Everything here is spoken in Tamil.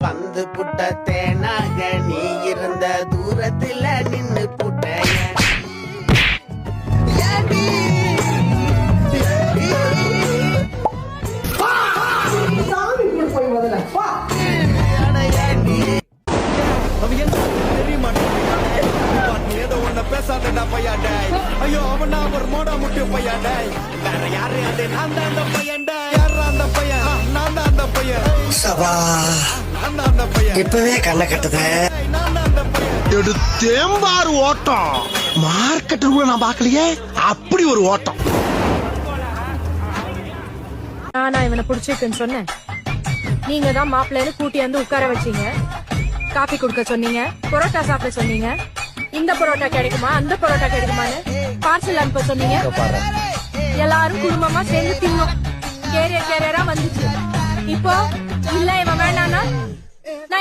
பந்து புட்ட தேனாக நீ இருந்த தூரத்துல நின்னு புட்ட பேசாதடா பையாண்டே ஐயோ அவனா ஒரு மோடா முட்டி பையாண்டே வேற யாரு அது நான் தான் அந்த பையன்டே யாரா அந்த பையன் நான் தான் அந்த பையன் சபா நான் தான் அந்த பையன் இப்பவே கண்ணை கட்டுத நான் தான் அந்த பையன் எடுத்தேம்பாரு ஓட்டம் மார்க்கெட் கூட நான் பாக்கலையே அப்படி ஒரு ஓட்டம். நான் இவனை பிடிச்சிருக்குன்னு சொன்னேன். நீங்க தான் மாப்பிள்ளைன்னு கூட்டி வந்து உட்கார வச்சீங்க, காபி குடுக்க சொன்னீங்க, பரோட்டா சாப்பிட சொன்னீங்க. இந்த பரோட்டா கிடைக்குமா அந்த பரோட்டா கிடைக்குமான்னு பார்சல் அனுப்ப சொன்னீங்க. எல்லாரும் குடும்பமா சேர்ந்து தின்னோம். கேரியரா வந்துச்சு. இப்போ இல்ல இவன் வேணானா